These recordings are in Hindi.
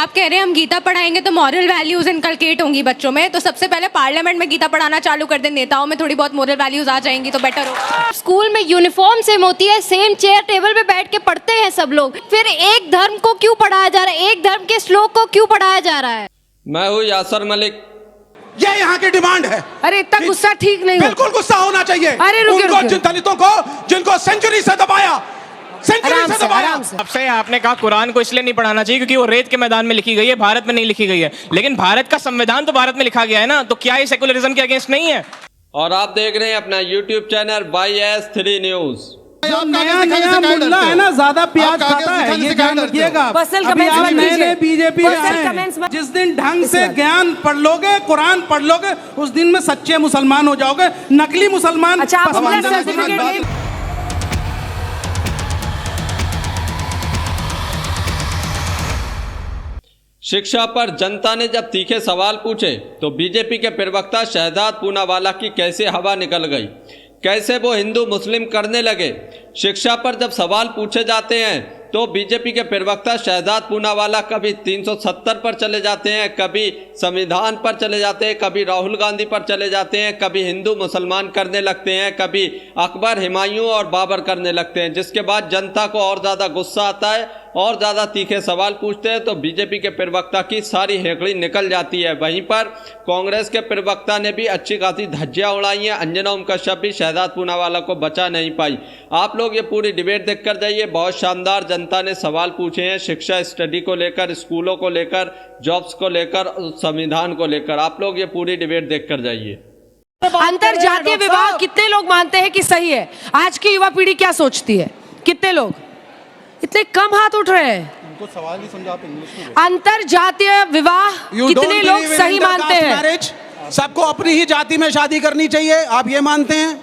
आप कह रहे हैं हम गीता पढ़ाएंगे तो मॉरल वैल्यूज इनकलकेट होंगी बच्चों में, तो सबसे पहले पार्लियामेंट में गीता पढ़ाना चालू कर दें, नेताओं में थोड़ी बहुत मॉरल वैल्यूज आ जाएंगी तो बेटर होगा। स्कूल में यूनिफॉर्म सेम होती है, सेम चेयर टेबल पे बैठ के पढ़ते हैं सब लोग, फिर एक धर्म को क्यों पढ़ाया जा रहा है, एक धर्म के श्लोक को क्यों पढ़ाया जा रहा है? मैं हूँ यासर मलिक। ये यहाँ की डिमांड है। अरे इतना गुस्सा ठीक नहीं, बिल्कुल गुस्सा होना चाहिए। अरे उनको, जिन दलितों को जिनको सेंचुरी से दबाया, सबसे आपने कहा कुरान को इसलिए नहीं पढ़ाना चाहिए क्योंकि वो रेत के मैदान में लिखी गई है, भारत में नहीं लिखी गई है। लेकिन भारत का संविधान तो भारत में लिखा गया है ना, तो क्या ये सेकुलरिज्म के अगेंस्ट नहीं है? और आप देख रहे हैं अपना YouTube चैनल YS3 न्यूज। जो नया मुल्ला है ना, ज्यादा प्याज खाता है, ये ध्यान रखिएगा। अभी आप नए बीजेपी में जिस दिन ढंग से ज्ञान पढ़ लोगे, कुरान पढ़ लोगे, उस दिन में सच्चे मुसलमान हो जाओगे। नकली मुसलमान शिक्षा पर जनता ने जब तीखे सवाल पूछे तो बीजेपी के प्रवक्ता शहजाद पूनावाला की कैसे हवा निकल गई, कैसे वो हिंदू मुस्लिम करने लगे। शिक्षा पर जब सवाल पूछे जाते हैं तो बीजेपी के प्रवक्ता शहजाद पूनावाला कभी 370 पर चले जाते हैं, कभी संविधान पर चले जाते हैं, कभी राहुल गांधी पर चले जाते हैं, कभी हिंदू मुसलमान करने लगते हैं, कभी अकबर, हुमायूं और बाबर करने लगते हैं, जिसके बाद जनता को और ज़्यादा गुस्सा आता है और ज़्यादा तीखे सवाल पूछते हैं तो बीजेपी के प्रवक्ता की सारी हेकड़ी निकल जाती है। वहीं पर कांग्रेस के प्रवक्ता ने भी अच्छी खासी धज्जियाँ उड़ाई हैं। अंजना ओम कश्यप भी शहजाद पूनावाला को बचा नहीं पाई। आप लोग ये पूरी डिबेट देख कर जाइए, बहुत शानदार जनता ने सवाल पूछे हैं शिक्षा स्टडी को लेकर, स्कूलों को लेकर, जॉब्स को लेकर, संविधान को लेकर। आप लोग ये पूरी डिबेट देख कर जाइए। अंतर जातीय विवाह कितने लोग मानते हैं कि सही है? आज की युवा पीढ़ी क्या सोचती है? कितने लोग? इतने कम हाथ उठ रहे हैं। उनको सवाल ही समझा आप इंग्लिश में। अंतर जातीय विवाह कितने लोग सही मानते हैं? सबको अपनी ही जाति में शादी करनी चाहिए, आप ये मानते हैं?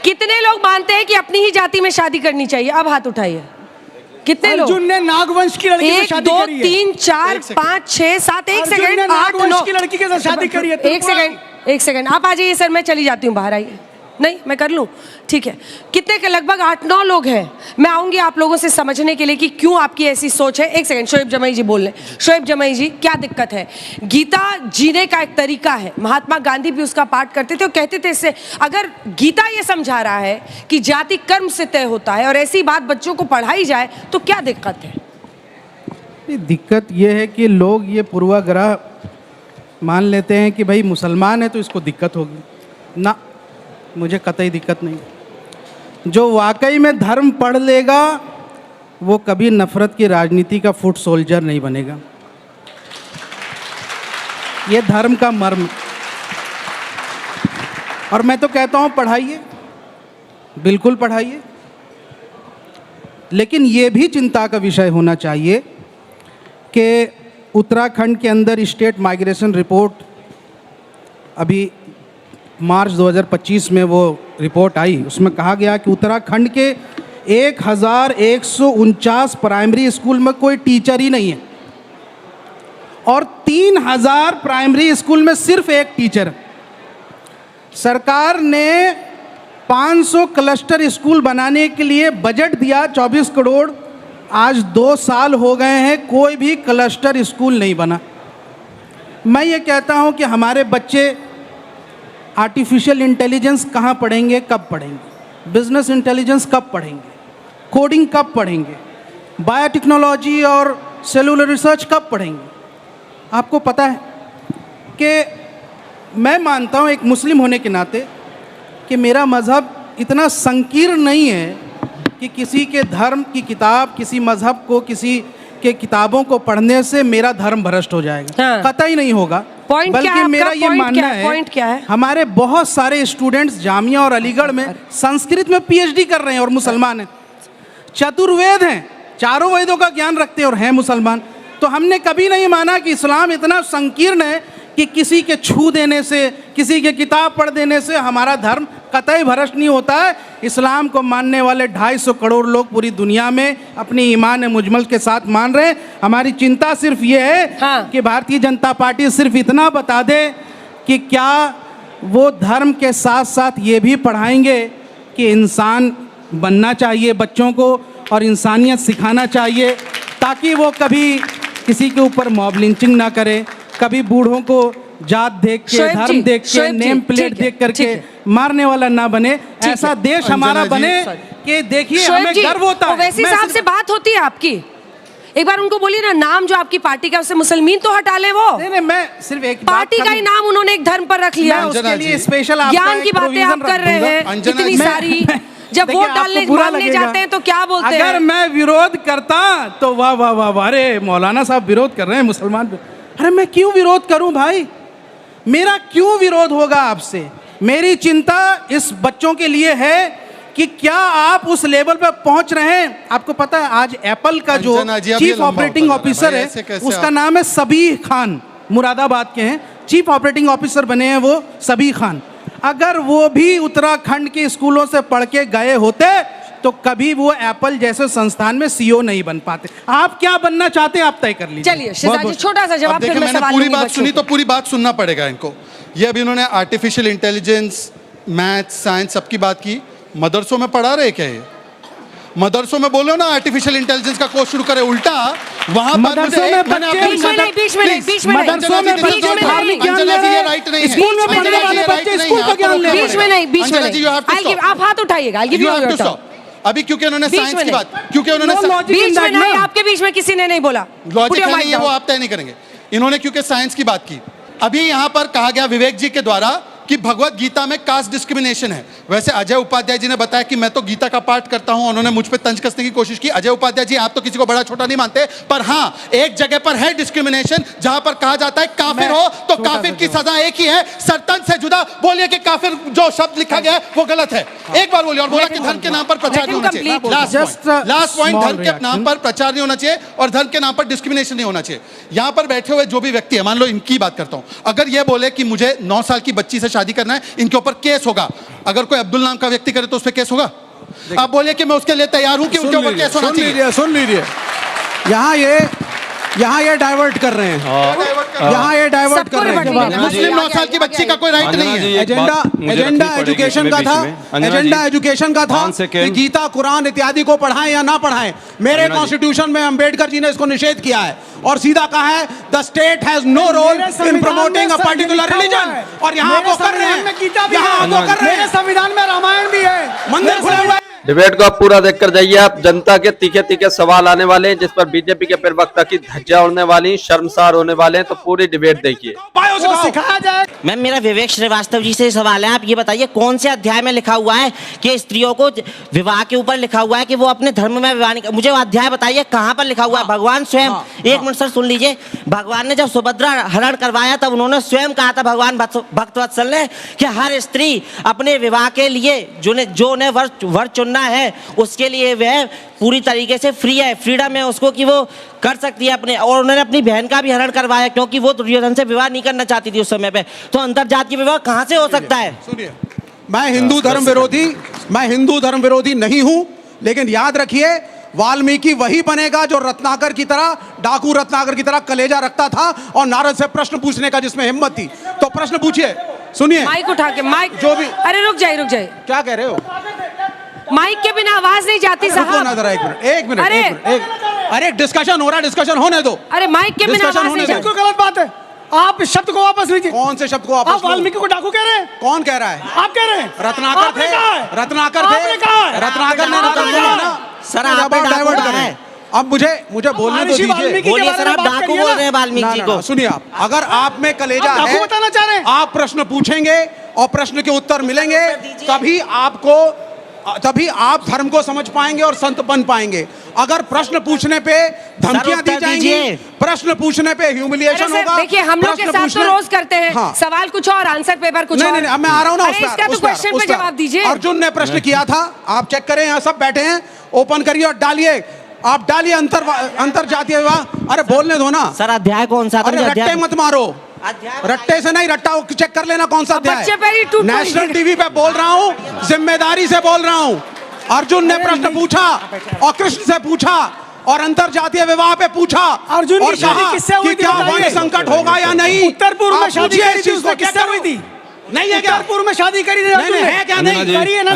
कितने लोग मानते हैं कि अपनी ही जाति में शादी करनी चाहिए? अब हाथ उठाइए। कितने लोग? अर्जुन ने नागवंश की लड़की से शादी करी है। 1 2 3 4 5 6 7 1 सेकंड 8 9 की लड़की के साथ शादी करी है। एक सेकंड आप आ जाइए सर, मैं चली जाती हूँ बाहर। आइए। नहीं मैं कर लूँ, ठीक है। कितने के? लगभग 8-9 लोग हैं। मैं आऊंगी आप लोगों से समझने के लिए कि क्यों आपकी ऐसी सोच है। एक सेकंड, शोएब जमाई जी बोल रहे हैं। शोएब जमाई जी, क्या दिक्कत है? गीता जीने का एक तरीका है, महात्मा गांधी भी उसका पाठ करते थे और कहते थे इससे अगर गीता ये समझा रहा है कि जाति कर्म से तय होता है और ऐसी बात बच्चों को पढ़ाई जाए तो क्या दिक्कत है? दिक्कत ये है कि लोग ये पूर्वाग्रह मान लेते हैं कि भाई मुसलमान है तो इसको दिक्कत होगी ना। मुझे कतई दिक्कत नहीं। जो वाकई में धर्म पढ़ लेगा वो कभी नफरत की राजनीति का फुट सोल्जर नहीं बनेगा। ये धर्म का मर्म। और मैं तो कहता हूँ पढ़ाइए, बिल्कुल पढ़ाइए, लेकिन ये भी चिंता का विषय होना चाहिए कि उत्तराखंड के अंदर स्टेट माइग्रेशन रिपोर्ट अभी मार्च 2025 में वो रिपोर्ट आई। उसमें कहा गया कि उत्तराखंड के 1149 प्राइमरी स्कूल में कोई टीचर ही नहीं है और 3000 प्राइमरी स्कूल में सिर्फ एक टीचर। सरकार ने 500 क्लस्टर स्कूल बनाने के लिए बजट दिया 24 करोड़। आज 2 साल हो गए हैं, कोई भी क्लस्टर स्कूल नहीं बना। मैं ये कहता हूँ कि हमारे बच्चे आर्टिफिशियल इंटेलिजेंस कहाँ पढ़ेंगे, कब पढ़ेंगे? बिजनेस इंटेलिजेंस कब पढ़ेंगे? कोडिंग कब पढ़ेंगे? बायोटेक्नोलॉजी और सेलुलर रिसर्च कब पढ़ेंगे? आपको पता है कि मैं मानता हूँ एक मुस्लिम होने के नाते कि मेरा मज़हब इतना संकीर्ण नहीं है कि किसी के धर्म की किताब, किसी मज़हब को, किसी के किताबों को पढ़ने से मेरा धर्म भ्रष्ट हो जाएगा। हाँ। कतई नहीं होगा। बल्कि मेरा ये मानना है, पॉइंट क्या है? हमारे बहुत सारे स्टूडेंट्स जामिया और अलीगढ़ में संस्कृत में पीएचडी कर रहे हैं और मुसलमान हैं। चतुर्वेद हैं, चारों वेदों का ज्ञान रखते हैं और हैं मुसलमान। तो हमने कभी नहीं माना कि इस्लाम इतना संकीर्ण है कि किसी के छू देने से, किसी के किताब पढ़ देने से हमारा धर्म कतई भ्रष्ट नहीं होता है। इस्लाम को मानने वाले 250 करोड़ लोग पूरी दुनिया में अपनी ईमान मुजमल के साथ मान रहे हैं। हमारी चिंता सिर्फ ये है कि भारतीय जनता पार्टी सिर्फ इतना बता दे कि क्या वो धर्म के साथ साथ ये भी पढ़ाएंगे कि इंसान बनना चाहिए बच्चों को और इंसानियत सिखाना चाहिए, ताकि वो कभी किसी के ऊपर मॉब लिंचिंग ना करे, कभी बूढ़ों को जात देख के, शोएब जी, धर्म देख के, शोएब जी, नेम प्लेट ठीक है, देख करके ठीक है। मारने वाला ना बने। ऐसा देश हमारा बने कि देखिए शोएब हमें जी, गर्व होता है। ओवैसी मैं साहब सिर्फ- से बात होती है आपकी? एक बार उनको बोलिए ना, नाम जो आपकी पार्टी का उससे मुसलमान तो हटा ले वो। नहीं, मैं सिर्फ एक बात पार्टी का ही नाम उन्होंने एक धर्म पर रख लिया। मैं उसके अंजना लिए जी, स्पेशल ज्ञान की बातें आप कर रहे हैं अंजना इतनी जी, सारी, जब देखिए, वोट आपको डालने बुरा मांगने लगेगा। जाते हैं तो क्या बोलते अगर हैं? मैं विरोध करता तो वाह वाह वाह वाह, अरे मौलाना साहब विरोध कर रहे हैं मुसलमान पे। अरे मैं क्यों विरोध करूं भाई, मेरा क्यों विरोध होगा आपसे? मेरी चिंता इस बच्चों के लिए है कि क्या आप उस लेवल पे पहुंच रहे हैं। आपको पता है आज एप्पल का जो अंजना जी, अब ये चीफ लंबा ऑपरेटिंग होता जा रहा है ऑफिसर भाई, है ऐसे कैसे उसका आप- नाम है सबीह खान, मुरादाबाद के हैं, चीफ ऑपरेटिंग ऑफिसर बने हैं वो सबीह खान। अगर वो भी उत्तराखंड के स्कूलों से पढ़ के गए होते तो कभी वो एप्पल जैसे संस्थान में सीईओ नहीं बन पाते। आप क्या बनना चाहते हैं आप तय कर लीजिए। चलिए शहजाद जी, छोटा सा अब जवाब, फिर देखिए मैं मैंने सवाल पूरी लूंगी बात बच्चों सुनी की। तो पूरी बात सुनना पड़ेगा इनको। ये अभी उन्होंने आर्टिफिशियल इंटेलिजेंस, मैथ्स, साइंस सबकी बात की। मदरसों में पढ़ा रहे क्या ये? मदरसों में बोलो ना आर्टिफिशियल इंटेलिजेंस का कोर्स शुरू करे, उल्टा वहां पर मदरसों में मैंने बच्चे- आपको बीच में नहीं, बीच में नहीं, Please, बीच में नहीं, मदरसों में अंजना जी, बच्चे this is not धार्मिक ज्ञान अंजना ले जी, रहे ये हैं। right नहीं है। स्कूल में अंजना पढ़ने जी, वाले ये बच्चे right नहीं स्कूल है, का ज्ञान आपको ले रहे हैं। बीच में नहीं, बीच में अंजना जी, you नहीं। have to I'll give- stop. आप हाथ उठाइएगा, I'll give You you have your to turn. stop. अभी क्योंकि उन्होंने बीच साइंस में की नहीं। बात, क्योंकि No उन्होंने logic in बीच that, में नहीं, ना। आपके बीच में किसी ने नहीं बोला। Put लॉजिक your है mic नहीं है, वो down. आप तय नहीं करेंगे। इन्होंने क्योंकि साइंस की बात की, अभी यहाँ पर कहा गया विवेक जी के द्वारा कि भगवत गीता में कास्ट डिस्क्रिमिनेशन है। वैसे अजय उपाध्याय जी ने बताया कि मैं तो गीता का पाठ करता हूं, उन्होंने मुझ पे तंज कसने की कोशिश की। अजय उपाध्याय जी, आप तो किसी को बड़ा छोटा नहीं मानते, पर हाँ एक जगह पर है डिस्क्रिमिनेशन जहां पर कहा जाता है काफिर हो तो काफिर की सजा एक ही है, सरतन से जुदा। बोलिए कि काफिर जो शब्द लिखा गया है वो गलत है, एक बार बोलिए। और बोला कि धर्म के नाम पर प्रचार नहीं होना चाहिए। Just a last point, small धर्म के नाम reaction. पर प्रचार नहीं होना चाहिए और धर्म के नाम पर डिस्क्रिमिनेशन नहीं होना चाहिए। यहाँ पर बैठे हुए जो भी व्यक्ति है, मान लो इनकी बात करता हूँ, अगर ये बोले कि मुझे 9 साल की बच्ची से शादी करना है, इनके ऊपर केस होगा। अगर कोई अब्दुल नाम का व्यक्ति करे तो उस पर केस होगा? आप बोलिए कि मैं उसके लिए तैयार हूं कि उनके ऊपर केस होना चाहिए। सुन लीजिए, यहाँ ये डाइवर्ट कर रहे हैं, यहाँ ये डाइवर्ट कर रहे हैं। मुस्लिम 9 साल की बच्ची का कोई राइट नहीं है। एजेंडा एजुकेशन का था, एजेंडा एजुकेशन का था कि गीता, कुरान इत्यादि को पढ़ाएं या ना पढ़ाएं। मेरे कॉन्स्टिट्यूशन में अंबेडकर जी ने इसको निषेध किया है और सीधा कहा है the state has no role in promoting a particular religion. और यहाँ वो कर रहे हैं, यहाँ वो कर रहे हैं। संविधान में रामायण भी है, मंदिर खुला हुआ है। डिबेट को आप पूरा देखकर जाइए। आप जनता के तीखे तीखे सवाल आने वाले हैं जिस पर बीजेपी के प्रवक्ता की धज्जियां उड़ने वाली, शर्मसार होने वाले हैं, तो पूरी डिबेट देखिए। सिखाया जाए। मैम मेरा विवेक श्रीवास्तव जी से सवाल है, आप ये बताइए कौन से अध्याय में लिखा हुआ है कि स्त्रियों को विवाह के ऊपर लिखा हुआ है कि वो अपने धर्म में विवाह नहीं, मुझे वो अध्याय बताइए कहाँ पर लिखा हुआ है। भगवान स्वयं, एक मिनट सर सुन लीजिए, भगवान ने जब सुभद्रा हरण करवाया तब उन्होंने स्वयं कहा था, भगवान भक्तवत्सल ने, कि हर स्त्री अपने विवाह के लिए जो उन्हें वर चुनना है उसके लिए वह पूरी तरीके से फ्री है, फ्रीडम है उसको कि वो कर सकती है अपने। और उन्होंने अपनी बहन का भी हरण करवाया क्योंकि वो दुर्योधन से विवाह नहीं करना चाहती थी उस समय पे। तो अंतरजातीय विवाह कहाँ से हो सकता है? सुनिए, मैं हिंदू धर्म विरोधी नहीं हूं, लेकिन याद रखिए वाल्मीकि वही बनेगा जो रत्नाकर की तरह, डाकू रत्नाकर की तरह कलेजा रखता था और नारद से प्रश्न पूछने का जिसमें हिम्मत थी। तो प्रश्न पूछिए, सुनिए। माइक उठा के, माइक जो भी, अरे रुक जाइए, क्या कह रहे हो? माइक के बिना आवाज नहीं जाती रुको साहब। ना जरा, एक मिनट। अरे डिस्कशन हो रहा है, डिस्कशन होने दो। अरे माइक के बिना डिस्कशन आवाज होने नहीं दो। जाती। गलत बात है, आप इस शब्द को वापस लीजिए। कौन से शब्द को वापस? आप वाल्मीकि को डाकू कह रहे हैं। कौन कह रहा है? आप कह रहे हैं। रत्नाकर आपने थे, कहा है। रत्नाकर आपने थे, कहा है। रत्नाकर ने आपने रत्नाकर कहा ना। है। सर आप डाइवर्ट कर रहे हैं। अब मुझे बोलने तो महर्षि दीजिए। वाल्मीकि के बोलिए बारे सर, में आप बात डाकू करिए बोल ना। रहे हैं वाल्मीकि जी को। सुनिए, आप अगर आप में कलेजा आप डाकू है, बताना चाह रहे हैं। आप प्रश्न पूछेंगे और प्रश्न के उत्तर मिलेंगे, तभी आप धर्म को समझ पाएंगे और संत बन पाएंगे। अगर प्रश्न पूछने पे धमकियां दी जाएंगी, प्रश्न पूछने पे ह्यूमिलिएशन होगा। देखिए हम लोग के साथ तो रोज करते हैं, हाँ। सवाल कुछ और, आंसर पेपर कुछ और। नहीं, अब मैं आ रहा हूं ना उस इसका तो क्वेश्चन पे जवाब दीजिए। अर्जुन ने प्रश्न किया था, आप चेक करें, यहाँ सब बैठे हैं, ओपन करिए और डालिए, आप डालिए अंतर जातीय विवाह। अरे बोलने दो ना सर अध्याय कौन सा था? अरे रट्टे मत मारो, रट्टे से नहीं, रट्टा चेक कर लेना कौन सा अध्याय है। नेशनल टीवी पे बोल रहा हूँ, जिम्मेदारी से बोल रहा हूँ। अर्जुन ने प्रश्न पूछा और कृष्ण से पूछा और अंतरजातीय विवाह पे पूछा अर्जुन और की शादी कहा किससे हुई कि थी क्या बताइए? वन संकट होगा या नहीं। उत्तर पूर्व में शादी पूछिए करी इस थी चीज को, उसने, क्या किससे हुई थी? नहीं है क्या? उत्तर पूर्व में शादी करी थी अर्जुन नहीं ने। है क्या? नहीं करी है ना,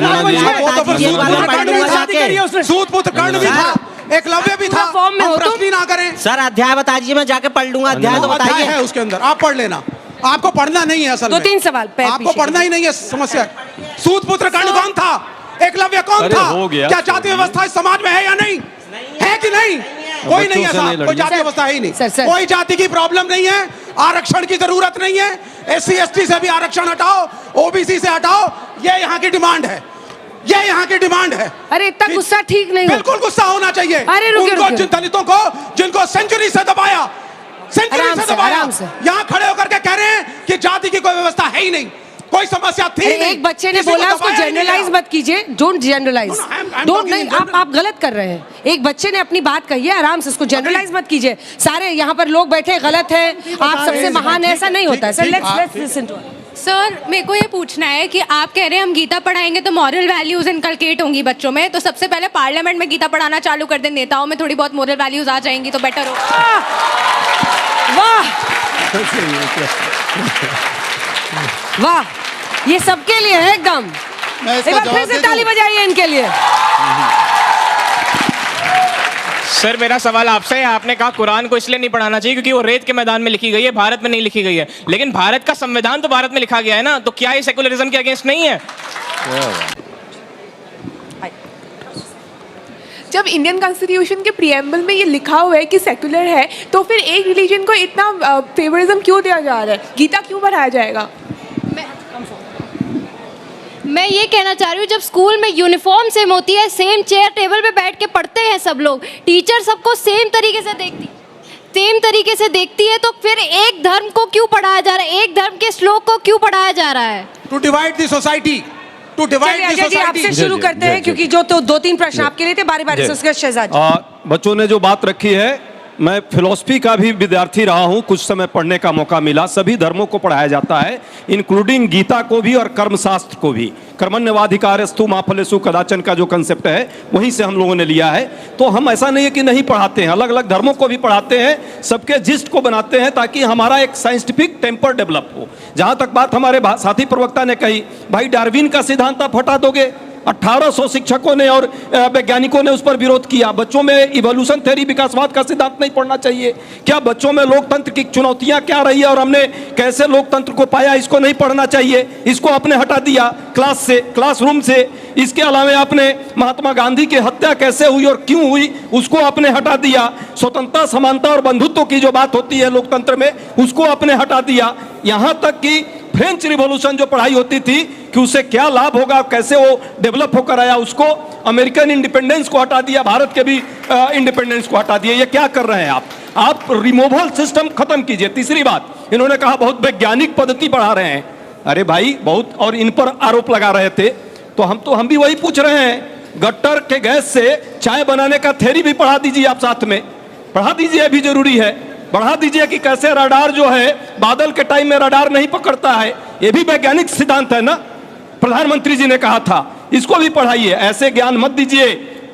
वो तो फिर जी, सूत पुत्र जी, कर्ण भी था, जी, सूत पुत्र कर्ण भी था, एकलव्य भी था। फॉर्म में हम हो प्रश्न ही ना करें। सर अध्याय बता दीजिए, मैं जाके पढ़ लूंगा। अध्याय तो अध्याय बताइए। है उसके अंदर, आप पढ़ लेना। आपको पढ़ना नहीं है असल में। 2-3 सवाल पैर आपको पीछे पढ़ना ही नहीं है, समस्या। सूत पुत्र कांड कौन था? एकलव्य कौन अरे था? हो गया। क्या जाति व्यवस्था इस समाज में है या नहीं? है कि नहीं? कोई नहीं है साहब, कोई जाति व्यवस्था है ही नहीं। सर। कोई जाति की प्रॉब्लम नहीं है, आरक्षण की जरूरत नहीं है। SC ST से भी आरक्षण हटाओ, OBC से हटाओ, ये यहाँ की डिमांड है, ये यहाँ की डिमांड है। अरे इतना गुस्सा ठीक नहीं बिल्कुल गुस्सा होना चाहिए। अरे रुकिए, उनको, रुकिए। दलितों को, जिनको सेंचुरी से दबाया, आराम से, आराम से। यहाँ खड़े होकर के कह रहे हैं कि जाति की कोई व्यवस्था है ही नहीं, कोई समस्या थी ही नहीं। एक बच्चे ने किसी को बोला उसको दबाया ही नहीं जनरलाइज गया। मत कीजिए, don't generalise, No, no, I'm don't talking नहीं, in general. आप गलत कर रहे हैं। एक बच्चे ने अपनी बात कही है, आराम से, उसको जनरलाइज मत कीजिए। सारे यहाँ पर लोग बैठे गलत है, आप सबसे महान है, ऐसा नहीं होता है। Sir let's listen to. Sir मेरे को ये पूछना है कि आप कह रहे हैं हम गीता पढ़ाएंगे तो मॉरल वैल्यूज इनकलकेट होंगी बच्चों में, तो सबसे पहले पार्लियामेंट में गीता पढ़ाना चालू कर दें, नेताओं में थोड़ी बहुत मॉरल वैल्यूज आ जाएंगी तो बेटर होगा। वाह वाह, ये सबके लिए है एकदम। मैं एक इसका बार फिर जवाब से दे ताली दूं? बजाइए इनके लिए। सर मेरा सवाल आपसे है, आपने कहा कुरान को इसलिए नहीं पढ़ाना चाहिए क्योंकि वो रेत के मैदान में लिखी गई है, भारत में नहीं लिखी गई है। लेकिन भारत का संविधान तो भारत में लिखा गया है ना, तो क्या ये सेकुलरिज्म के अगेंस्ट नहीं है? जब इंडियन कॉन्स्टिट्यूशन के प्रीएम्बल में ये लिखा हुआ है कि सेक्युलर है, तो फिर एक रिलीजन को इतना फेवरिज्म क्यों दिया जा रहा है? गीता क्यों पढ़ाया जाएगा? मैं ये कहना चाह रही हूँ, जब स्कूल में यूनिफॉर्म सेम होती है, सेम चेयर टेबल पे बैठ के पढ़ते हैं सब लोग, टीचर सबको सेम तरीके से देखती है, तो फिर एक धर्म को क्यों पढ़ाया जा रहा है? एक धर्म के श्लोक को क्यों पढ़ाया जा रहा है? To divide the society, to divide चलिए द अजय जी सोसाइटी। आपसे शुरू करते हैं, क्योंकि जो तो 2-3 प्रश्न आपके लिए थे, बारी बारी से उसके शहजाद जी। बच्चों ने जो बात रखी है, मैं फिलॉसफी का भी विद्यार्थी रहा हूं, कुछ समय पढ़ने का मौका मिला। सभी धर्मों को पढ़ाया जाता है, इंक्लूडिंग गीता को भी और कर्मशास्त्र को भी। कर्मण्यवाधिकारस्तु मा फलेषु कदाचन का जो कंसेप्ट है, वहीं से हम लोगों ने लिया है। तो हम ऐसा नहीं है कि नहीं पढ़ाते हैं, अलग अलग धर्मों को भी पढ़ाते हैं, सबके जिस्ट को बनाते हैं ताकि हमारा एक साइंटिफिक टेम्पर डेवलप हो। जहां तक बात हमारे साथी प्रवक्ता ने कही, भाई डार्विन का सिद्धांत आप हटा दोगे, 1800 शिक्षकों ने और वैज्ञानिकों ने उस पर विरोध किया। बच्चों में इवोल्यूशन थ्योरी, विकासवाद का सिद्धांत नहीं पढ़ना चाहिए क्या? बच्चों में लोकतंत्र की चुनौतियां क्या रही है और हमने कैसे लोकतंत्र को पाया, इसको नहीं पढ़ना चाहिए? इसको आपने हटा दिया क्लास से, क्लासरूम से। इसके अलावा आपने महात्मा गांधी की हत्या कैसे हुई और क्यों हुई, उसको आपने हटा दिया। स्वतंत्रता, समानता और बंधुत्व की जो बात होती है लोकतंत्र में, उसको आपने हटा दिया। यहां तक कि फ्रेंच रिवॉल्यूशन जो पढ़ाई होती थी कि उससे क्या लाभ होगा, कैसे वो डेवलप होकर आया, उसको, अमेरिकन इंडिपेंडेंस को हटा दिया, भारत के भी इंडिपेंडेंस को हटा दिया। ये क्या कर रहे हैं आप रिमूवल सिस्टम खत्म कीजिए। तीसरी बात, इन्होंने कहा बहुत वैज्ञानिक पद्धति पढ़ा रहे हैं। अरे भाई, बहुत, और इन पर आरोप लगा रहे थे, तो हम भी वही पूछ रहे हैं, गट्टर के गैस से चाय बनाने का थ्योरी भी पढ़ा दीजिए, आप साथ में पढ़ा दीजिए, अभी जरूरी है। बढ़ा दीजिए कि कैसे रडार जो है बादल के टाइम में रडार नहीं पकड़ता है, ये भी वैज्ञानिक सिद्धांत है ना, प्रधानमंत्री जी ने कहा था, इसको भी पढ़ाइए। ऐसे ज्ञान मत दीजिए,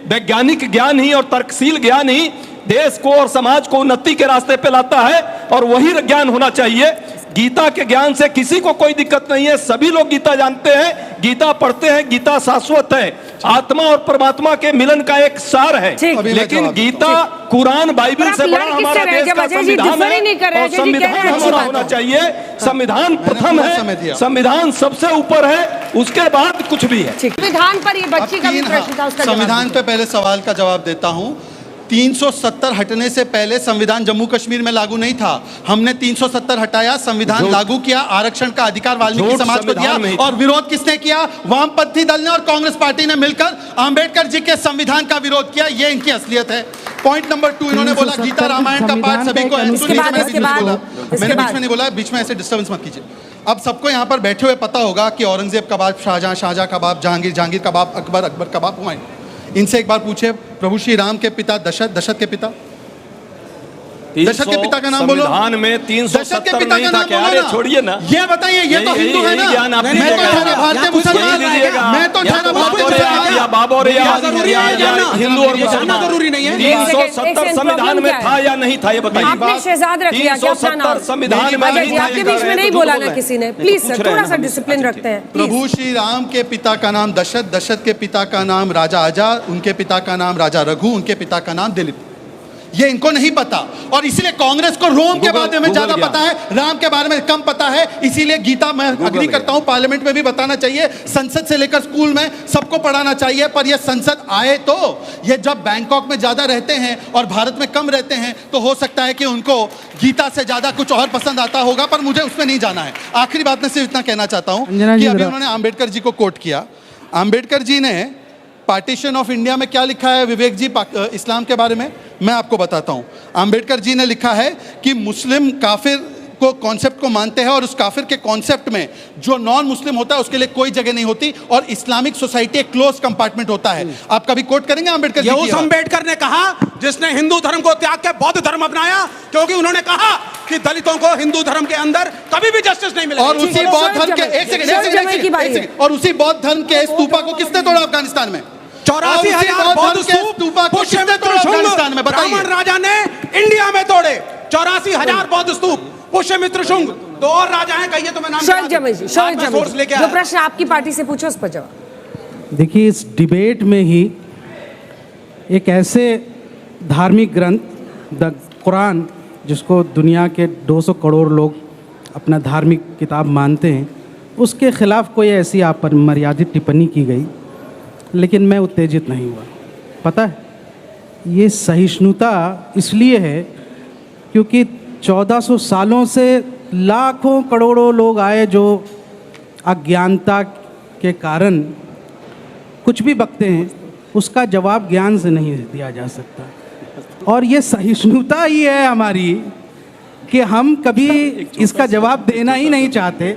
वैज्ञानिक ज्ञान ही और तर्कशील ज्ञान ही देश को और समाज को उन्नति के रास्ते पे लाता है, और वही ज्ञान होना चाहिए। गीता के ज्ञान से किसी को कोई दिक्कत नहीं है, सभी लोग गीता जानते हैं, गीता पढ़ते हैं, गीता शाश्वत है, आत्मा और परमात्मा के मिलन का एक सार है। लेकिन गीता, कुरान, बाइबल से बड़ा हमारा देश का संविधान है, और संविधान हमारा होना चाहिए। संविधान प्रथम है, संविधान सबसे ऊपर है, उसके बाद कुछ भी है। संविधान पर ये बच्ची का भी प्रश्न था, उसका संविधान पे पहले सवाल का जवाब देता हूं। 370 हटने से पहले संविधान जम्मू कश्मीर में लागू नहीं था, हमने 370 हटाया, संविधान लागू किया, आरक्षण का अधिकार वाल्मीकि समाज को दिया। और विरोध किसने किया? वामपंथी दल ने और कांग्रेस पार्टी ने मिलकर अंबेडकर जी के संविधान का विरोध किया। ये इनकी असलियत है। पॉइंट नंबर 2, इन्होंने बोला गीता रामायण का पाठ सभी को, मैंने बीच में नहीं बोला, बीच में ऐसे डिस्टर्बेंस मत कीजिए। अब सबको यहाँ पर बैठे हुए पता होगा कि औरंगजेब का बाप शाहजहां, शाहजहां का बाप जहांगीर, जहांगीर का बाप अकबर, अकबर का बाप हुमायूं। इनसे एक बार पूछे, प्रभु श्री राम के पिता दशरथ, दशरथ के पिता दशरथ के पिता का नाम बोलो। संविधान में दशरथ के 370 पिता नहीं का था नाम क्या? बोलो अरे ना। छोड़िए ना, ये बताइए, ये तो हिंदू है ना। ज्ञान आप मैं तो ठहरा भारतीय मुसलमान, मैं तो ठहरा भारतीय या बाबर या जरूरी है जानना? हिंदू और ये जानना मुसलमान जरूरी नहीं है। 370 संविधान में था या नहीं था, ये बताइए। आपने शहजाद रख लिया क्या अपना नाम? 370 संविधान में अजय नहीं जी, था। आपके बीच में नहीं बोला ना किसी ने। प्लीज सर, थोड़ा सा डिसिप्लिन रखते हैं। प्रभु श्री राम के पिता का नाम दशरथ, दशरथ के पिता का नाम राजा अजा, उनके पिता का नाम राजा रघु, उनके पिता का नाम दिलीप। ये इनको नहीं पता, और इसीलिए कांग्रेस को रोम के बारे में ज्यादा पता है, राम के बारे में कम पता है। इसीलिए गीता मैं अग्री करता हूं, पार्लियामेंट में भी बताना चाहिए, संसद से लेकर स्कूल में सबको पढ़ाना चाहिए। पर ये संसद आए तो ये जब बैंकॉक में ज्यादा रहते हैं और भारत में कम रहते हैं, तो हो सकता है कि उनको गीता से ज्यादा कुछ और पसंद आता होगा, पर मुझे उसमें नहीं जाना है। आखिरी बात में सिर्फ इतना कहना चाहता हूं कि अभी उन्होंने आम्बेडकर जी को कोट किया। आम्बेडकर जी ने पार्टीशन ऑफ इंडिया में क्या लिखा है विवेक जी इस्लाम के बारे में, मैं आपको बताता हूं। आम्बेडकर जी ने लिखा है कि मुस्लिम काफिर को कॉन्सेप्ट को मानते हैं, और उस काफिर के कॉन्सेप्ट में जो नॉन मुस्लिम होता है उसके लिए कोई जगह नहीं होती, और इस्लामिक सोसाइटी एक क्लोज कंपार्टमेंट होता है। आप कभी कोट करेंगे आम्बेडकर जी की? उस अम्बेडकर ने कहा जिसने हिंदू धर्म को त्याग के बौद्ध धर्म अपनाया, क्योंकि उन्होंने कहा कि दलितों को हिंदू धर्म के अंदर कभी भी जस्टिस नहीं मिलेगा। और उसी बौद्ध धर्म के एक सेकंड, और उसी बौद्ध धर्म के स्तूपा को किसने तोड़ा अफगानिस्तान में? 84,000 बौद्ध स्तूप अफगानिस्तान में, बताइए। ब्राह्मण राजा ने इंडिया में तोड़े 84,000 बौद्ध स्तूप। पुष्यमित्र शुंग, दो और राजा हैं, कहिए तो मैं नाम शोएब जमी जी, शोएब जमी जी, जो प्रश्न आपकी पार्टी से पूछो उस पर जवाब। देखिए, इस डिबेट में ही एक ऐसे धार्मिक ग्रंथ द कुरान, जिसको दुनिया के 200 करोड़ लोग अपना धार्मिक किताब मानते हैं, उसके खिलाफ कोई ऐसी अपमर्यादित टिप्पणी की गई, लेकिन मैं उत्तेजित नहीं हुआ। पता है, ये सहिष्णुता इसलिए है क्योंकि 1400 सालों से लाखों करोड़ों लोग आए जो अज्ञानता के कारण कुछ भी बकते हैं, उसका जवाब ज्ञान से नहीं दिया जा सकता। और ये सहिष्णुता ही है हमारी कि हम कभी इसका जवाब देना ही नहीं चाहते।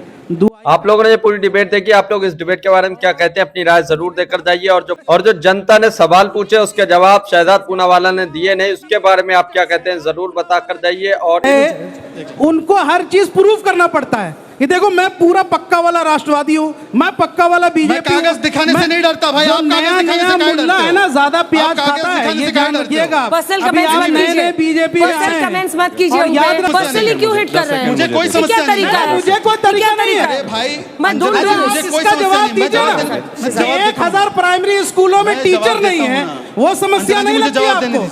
आप लोगों ने ये पूरी डिबेट देखी, आप लोग इस डिबेट के बारे में क्या कहते हैं अपनी राय जरूर देकर जाइए। और जो जनता ने सवाल पूछे उसके जवाब शहजाद पूनावाला ने दिए नहीं, उसके बारे में आप क्या कहते हैं जरूर बता कर जाइए। और उनको हर चीज प्रूफ करना पड़ता है कि देखो मैं पूरा पक्का वाला राष्ट्रवादी हूँ, मैं पक्का वाला बीजेपी हूँ। कागज दिखाने से नहीं डरता भाई, आप नया नया मुल्ला है ना, ज्यादा प्याज खाता है, ये ध्यान रखिएगा। पर्सनल कमेंट्स मत कीजिए, बीजेपी पर्सनल कमेंट्स मत कीजिए, पर्सनली क्यों हिट कर रहे हैं? मुझे कोई समस्या नहीं है, मुझे कोई तरीका नहीं है भाई। मैं दूर इसका जवाब दीजिए ना। 1000 प्राइमरी स्कूलों में टीचर नहीं है, वो समस्या नहीं लगती आपको?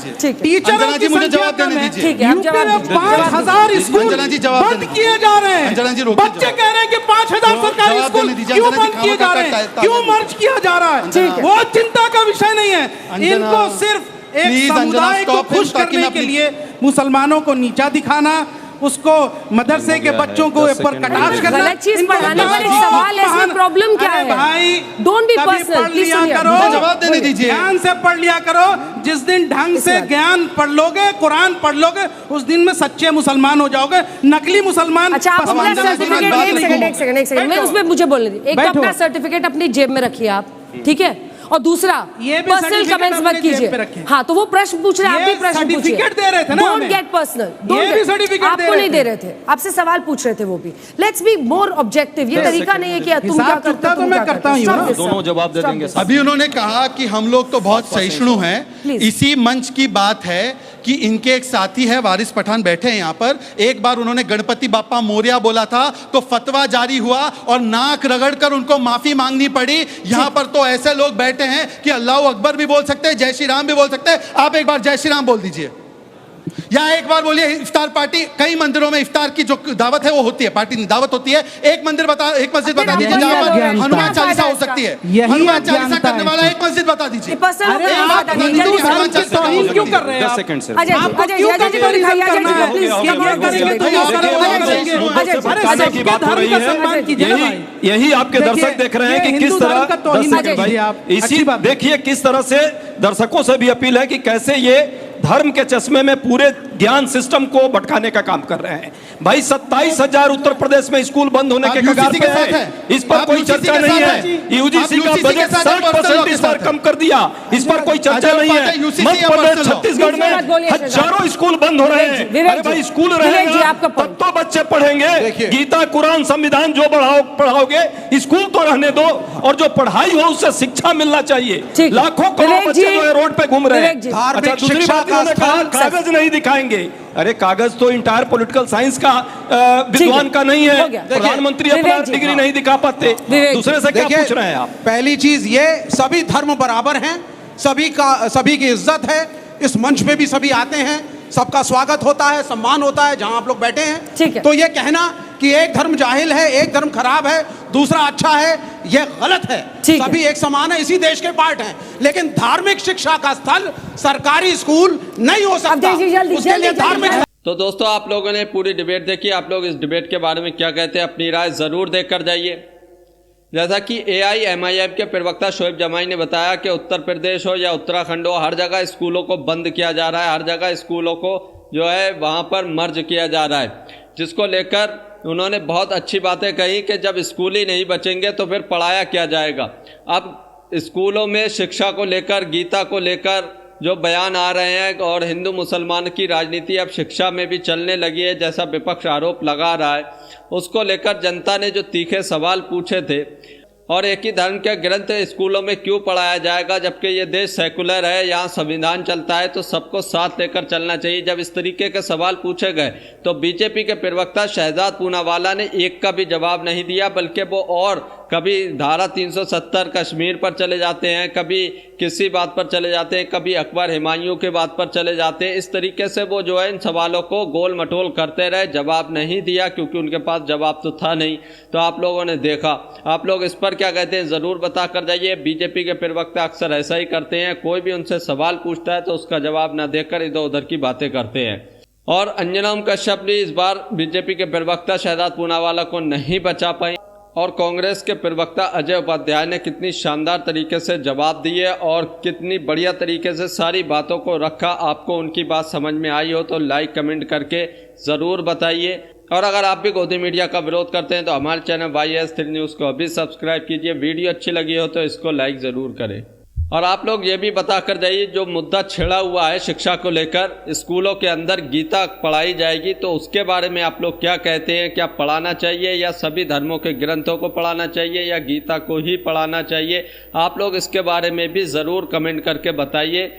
टीचर जी मुझे जवाब देने दीजिए। यूपी में 5000 स्कूल बंद किए जा रहे हैं। बच्चे कह रहे हैं कि 5000 सरकारी स्कूल क्यों बंद किए जा रहे हैं, क्यों मर्ज किया जा रहा है? वो चिंता का विषय नहीं है। इनको सिर्फ एक समुदाय को खुश करने के लिए मुसलमानों को नीचा दिखाना, उसको मदरसे के बच्चों को ऊपर कटाक्ष करना, गलत चीज पढ़ाने पर एक सवाल है, इसमें प्रॉब्लम क्या है? भाई डोंट बी कभी पर्सनल, पढ़ लिया करो, जवाब देने दीजिए। ध्यान से पढ़ लिया करो। जिस दिन ढंग से ज्ञान पढ़ लोगे, कुरान पढ़ लोगे, उस दिन में सच्चे मुसलमान हो जाओगे। नकली मुसलमान। अच्छा, आप अपना सर्टिफिकेट एक सेकंड मैं उसमें मुझे बोलने दीजिए। एक तो अपना सर्टिफिकेट अपनी जेब में रखिए आप, ठीक है? और दूसरा, ये भी पर्सनल कमेंट्स मत कीजिए। हाँ, तो वो प्रश्न पूछ रहे हैं, आप भी प्रश्न पूछिए। सर्टिफिकेट दे रहे थे ना, डोंट गेट पर्सनल। ये भी सर्टिफिकेट आपको नहीं दे रहे थे, आपसे सवाल पूछ रहे थे वो भी। Let's be more objective. ये तरीका नहीं है कि तुम क्या करते हो, तो मैं करता हूं, दोनों जवाब दे देंगे। अभी उन्होंने कहा कि हम लोग तो बहुत सहिष्णु हैं। इसी मंच की बात है कि इनके एक साथी है वारिस पठान बैठे हैं यहाँ पर। एक बार उन्होंने गणपति बाप्पा मोरिया बोला था तो फतवा जारी हुआ और नाक रगड़कर उनको माफी मांगनी पड़ी। यहाँ पर तो ऐसे लोग बैठे हैं कि अल्लाह अकबर भी बोल सकते हैं, जय श्री राम भी बोल सकते हैं। आप एक बार जय श्री राम बोल दीजिए, या एक बार बोलिए इफ्तार पार्टी। कई मंदिरों में इफ्तार की जो दावत है वो होती है, पार्टी नहीं दावत होती है। एक मस्जिद बता दीजिए जहाँ पर हनुमान चालीसा हो सकती है। हनुमान चालीसा करने वाला एक मस्जिद बता दीजिए। क्यों कर रहे हैं? यही आपके दर्शक देख रहे हैं कि किस तरह, इसी देखिए किस तरह से दर्शकों से भी अपील है कि कैसे ये धर्म के चश्मे में पूरे ज्ञान सिस्टम को भटकाने का काम कर रहे हैं। भाई 27,000 उत्तर प्रदेश में स्कूल बंद होने के कगार पे है, इस पर कोई चर्चा नहीं है। यूजीसी का बजट 60% इस बार कम कर दिया, इस पर कोई चर्चा नहीं है। मध्य प्रदेश छत्तीसगढ़ में हजारों स्कूल बंद हो रहे हैं। अरे भाई स्कूल रहेगा तब तो बच्चे पढ़ेंगे। गीता कुरान संविधान जो पढ़ाओगे, स्कूल तो रहने दो, और जो पढ़ाई हो उससे शिक्षा मिलना चाहिए। लाखों करोड़ बच्चे जो है रोड पे घूम रहे हैं। अच्छा, दूसरी बात इन्होंने कहा कागज नहीं दिखाएंगे। अरे कागज तो इंटायर पॉलिटिकल साइंस का विद्वान का नहीं है। प्रधानमंत्री अपना डिग्री नहीं दिखा पाते, दूसरे से क्या पूछ रहे हैं आप? पहली चीज ये, सभी धर्म बराबर हैं, सभी की इज्जत है। इस मंच पे भी सभी आते हैं, सबका स्वागत होता है, सम्मान होता है जहां आप लोग बैठे हैं। तो ये कहना कि एक धर्म जाहिल है, एक धर्म खराब है, दूसरा अच्छा है, ये गलत है। सभी एक समान है, इसी देश के पार्ट हैं। लेकिन धार्मिक शिक्षा का स्थल सरकारी स्कूल नहीं हो सकता, उसके लिए धार्मिक। तो दोस्तों, आप लोगों ने पूरी डिबेट देखी। आप लोग इस डिबेट के बारे में क्या कहते हैं, अपनी राय जरूर देकर जाइए। जैसा कि AIMIM के प्रवक्ता शोएब जमाई ने बताया कि उत्तर प्रदेश हो या उत्तराखंड हो, हर जगह स्कूलों को बंद किया जा रहा है, हर जगह स्कूलों को जो है वहाँ पर मर्ज किया जा रहा है, जिसको लेकर उन्होंने बहुत अच्छी बातें कही कि जब स्कूल ही नहीं बचेंगे तो फिर पढ़ाया क्या जाएगा। अब स्कूलों में शिक्षा को लेकर, गीता को लेकर जो बयान आ रहे हैं, और हिंदू मुसलमान की राजनीति अब शिक्षा में भी चलने लगी है, जैसा विपक्ष आरोप लगा रहा है, उसको लेकर जनता ने जो तीखे सवाल पूछे थे, और एक ही धर्म के ग्रंथ स्कूलों में क्यों पढ़ाया जाएगा, जबकि ये देश सेकुलर है, यहाँ संविधान चलता है, तो सबको साथ लेकर चलना चाहिए। जब इस तरीके के सवाल पूछे गए तो बीजेपी के प्रवक्ता शहजाद पूनावाला ने एक का भी जवाब नहीं दिया, बल्कि वो और कभी धारा 370 कश्मीर पर चले जाते हैं, कभी किसी बात पर चले जाते हैं, कभी अकबर हुमायूं के बात पर चले जाते हैं। इस तरीके से वो जो है इन सवालों को गोल मटोल करते रहे, जवाब नहीं दिया, क्योंकि उनके पास जवाब तो था नहीं। तो आप लोगों ने देखा, आप लोग इस पर क्या कहते हैं ज़रूर बता कर जाइए। बीजेपी के प्रवक्ता अक्सर ऐसा ही करते हैं, कोई भी उनसे सवाल पूछता है तो उसका जवाब न देकर इधर उधर की बातें करते हैं। और अंजना कश्यप भी इस बार बीजेपी के प्रवक्ता शहजाद पूनावाला को नहीं बचा पाई, और कांग्रेस के प्रवक्ता अजय उपाध्याय ने कितनी शानदार तरीके से जवाब दिए और कितनी बढ़िया तरीके से सारी बातों को रखा। आपको उनकी बात समझ में आई हो तो लाइक कमेंट करके ज़रूर बताइए। और अगर आप भी गोदी मीडिया का विरोध करते हैं तो हमारे चैनल YS3 न्यूज़ को अभी सब्सक्राइब कीजिए। वीडियो अच्छी लगी हो तो इसको लाइक ज़रूर करें। और आप लोग ये भी बता कर जाइए, जो मुद्दा छिड़ा हुआ है शिक्षा को लेकर, स्कूलों के अंदर गीता पढ़ाई जाएगी तो उसके बारे में आप लोग क्या कहते हैं? क्या पढ़ाना चाहिए या सभी धर्मों के ग्रंथों को पढ़ाना चाहिए या गीता को ही पढ़ाना चाहिए? आप लोग इसके बारे में भी ज़रूर कमेंट करके बताइए।